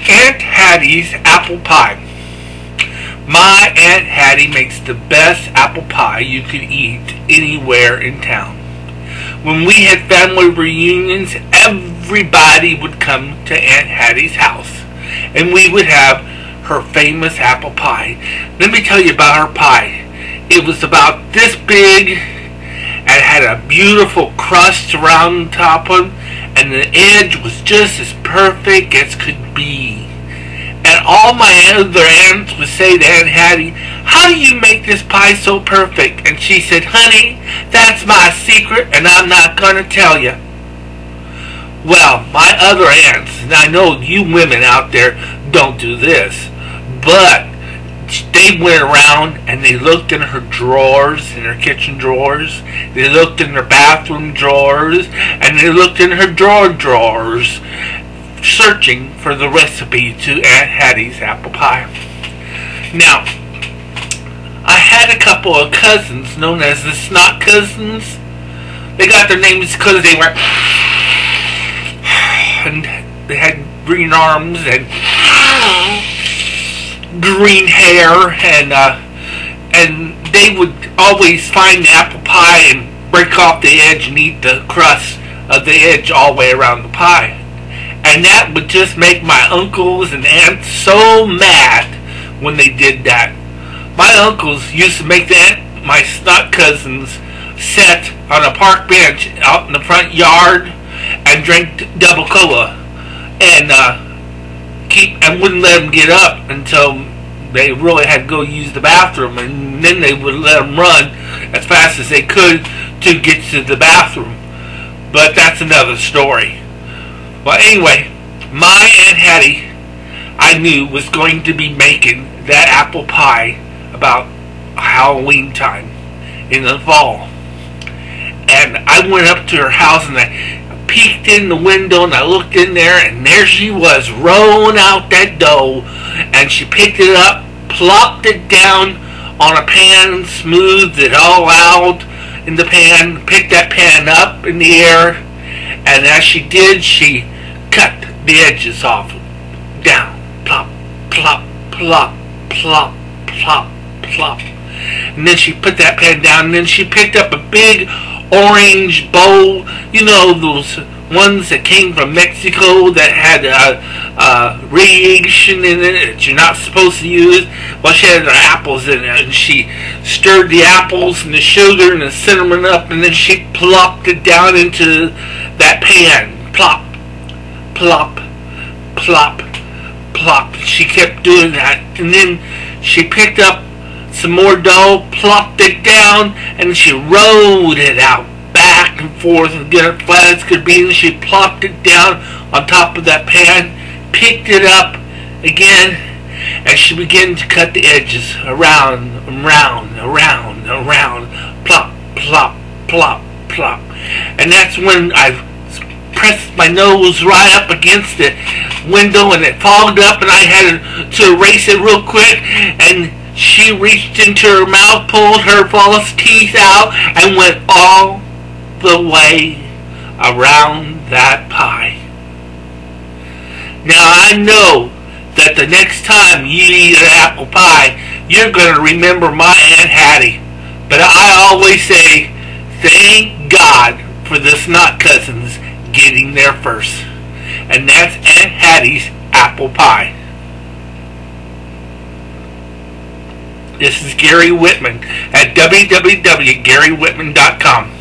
Aunt Hattie's apple pie. My Aunt Hattie makes the best apple pie you could eat anywhere in town. When we had family reunions, everybody would come to Aunt Hattie's house, and we would have her famous apple pie. Let me tell you about her pie. It was about this big, and had a beautiful crust around the top of it, and the edge was just as perfect as could be. And all my other aunts would say to Aunt Hattie, "How do you make this pie so perfect?" And she said, "Honey, that's my secret, and I'm not going to tell you." Well, my other aunts, and I know you women out there don't do this, but they went around and they looked in her drawers, in her kitchen drawers, they looked in her bathroom drawers, and they looked in her drawers, searching for the recipe to Aunt Hattie's apple pie. Now, I had a couple of cousins known as the Snot Cousins. They got their names because they were, and they had green arms and green hair, and they would always find the apple pie and break off the edge and eat the crust of the edge all the way around the pie. And that would just make my uncles and aunts so mad when they did that. My uncles used to make my Snot Cousins sit on a park bench out in the front yard and drink double cola, and wouldn't let them get up until they really had to go use the bathroom, and then they would let them run as fast as they could to get to the bathroom. But that's another story. Well, anyway, my Aunt Hattie, I knew, was going to be making that apple pie about Halloween time in the fall. And I went up to her house and I peeked in the window and I looked in there, and there she was rolling out that dough, and she picked it up, plopped it down on a pan, smoothed it all out in the pan, picked that pan up in the air, and as she did, she cut the edges off. Down, plop, plop, plop, plop, plop, plop. And then she put that pan down, and then she picked up a big orange bowl. You know, those ones that came from Mexico that had radiation in it that you're not supposed to use. Well, she had her apples in it, and she stirred the apples and the sugar and the cinnamon up, and then she plopped it down into that pan. Plop, plop, plop, plop. She kept doing that, and then she picked up some more dough, plopped it down, and she rolled it out back and forth and get it flat as could be, and she plopped it down on top of that pan, picked it up again, and she began to cut the edges around, plop, plop, plop, plop. And that's when I pressed my nose right up against the window, and it fogged up, and I had to erase it real quick, and she reached into her mouth, pulled her false teeth out, and went all the way around that pie. Now, I know that the next time you eat an apple pie, you're going to remember my Aunt Hattie. But I always say, thank God for the Snot Cousins getting there first. And that's Aunt Hattie's apple pie. This is Gary Whitman at www.garywhitman.com.